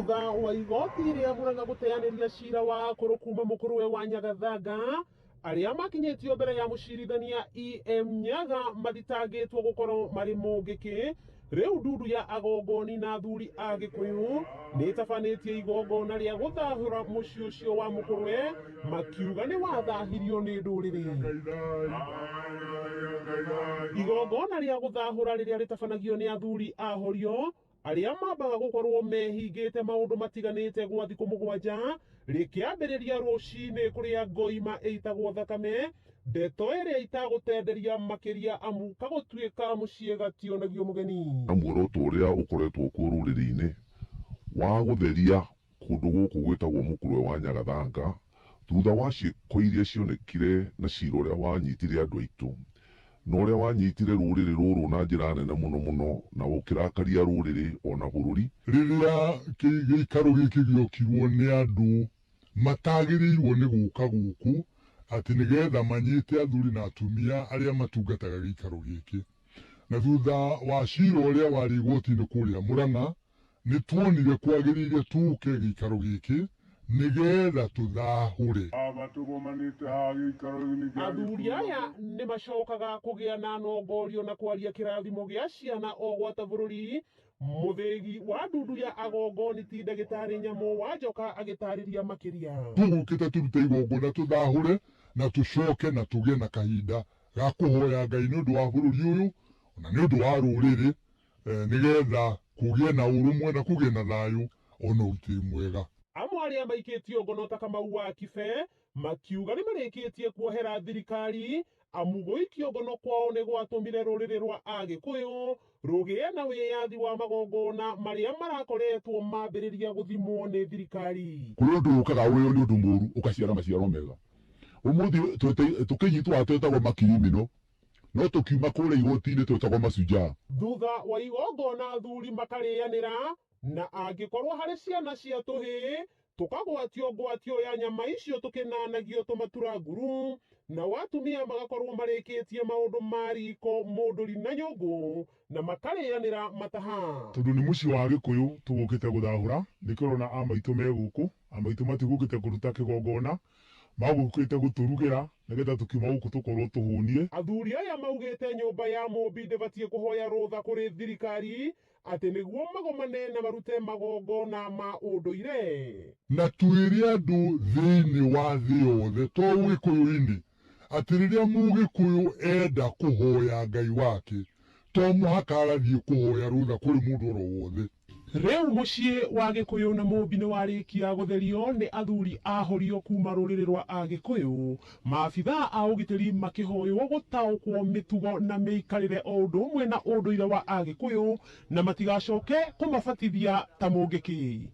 thutha wa igoti ria Murang'a guteaniria cira wa akuru kuma mukuruwe wa Nyagathanga aria makinyitio mbere ya mucirithania EM Nyaga mathitangitwo gukorwo mari mungiki. Riu ndudu ya agongoni na athuri a Gikuyu nitafanitie igongona ria guthahura mucii ucio wa mukuruwe makiuga ni wathahirio ni nduriri. Igongona ria guthahura riria ritafanagio ni athuri a Horio aria mambaga gukorwo mehingite maundu matiganite gwa thiku 7 rikiambiriria rucini kuria ngoima eitagwo thakame ndeto iria itagutenderia makiria amu kagutuika mucii gationagio mugeni. Muoroto uria ukoretwo ku ruriri-ini wa gutheria kundu guku gwitagwo mukuruwe wa Nyagathanga thutha wa ciiko iria cionekire na cira uria wanyitire andu aitu na uria wanyitire ruriri ruru na njira nene muno na ukirakaria ruriri ona bururi. Riria giikaro giki giokirwo ni andu matagirirwo ni guka guku ati nigetha manyite athuri na atumia aria matungataga giikaro giki, na thutha wa cira uria wari igoti-ini kuria Murang'a ni tuonire kwagirire tuke giikaro giki nigetha tuthahure abatugomanite ha giikaro giki. Athuri aya ni macokaga kugia na nongorio na kwaria kirathimo gia ciana o gwata bururi. Muthegi wa ndudu ya agongoni ti ndagitari Nyamu wa Njoka agitariria makiria. Tugukite turute igongona tuthahure na tucoke na tugie na kahinda ga kuhoya Ngai ni undu wa bururi uyu na ni undu wa ruriri nigetha kugie na urumwe na kugie na thayu ona utiri mwega. Amwe aria maikitio ngono ta Kamau wa Kibe makiuga ni marikitie kuohera thirikari amu guikio ngono kwao ni gwatumire ruriri rwa Agikuyu rugie na wiyathi wa magongona maria marakoretwo mambiriria guthimwo ni thirikari. Kuri undu ukaga uyu ni undu muru ukaciara maciaro mega. Umuthi tukinyitwo atwetagwo makirimino no tukiuma kure igoti-ini twetagwo macunjaa. Thutha wa igongona athuri makarianira na angikorwo hari ciana cia tuhi tukagwatio ngwatio ya nyama icio tukinanagio tumatura nguru na watumia magakorwo marikitie maundu mariko munduri na nyungu na makarianira mataha. Tondu ni mucii wa Gikuyu tugukite guthahura nikirona amaitu me guku amaitu matigukite kuruta kigongona magukite guturugira nigetha tukiuma guku tukorwo tuhunie. Athuri aya maugite nyumba ya mumbi ndibatie kuhoya rutha kuri thirikari ati niguo magomane na marute magongona ma unduire na twire andu thiini wa thi yothe to Gikuyu-ini ati riria Mugikuyu enda kuhoya Ngai wake to muhaka arathie kuhoya rutha kuri mundu oro wothe. Riu mucii wa Gikuyu na mumbi ni warikia gutherio ni athuri a Horio kuma ruriri rwa Agikuyu. Maabitha a ugitiri makihoywo gutaukwo mitugo na miikarire o undu umwe na unduire wa Agikuyu na matigacoke kumabatithia ta mungiki.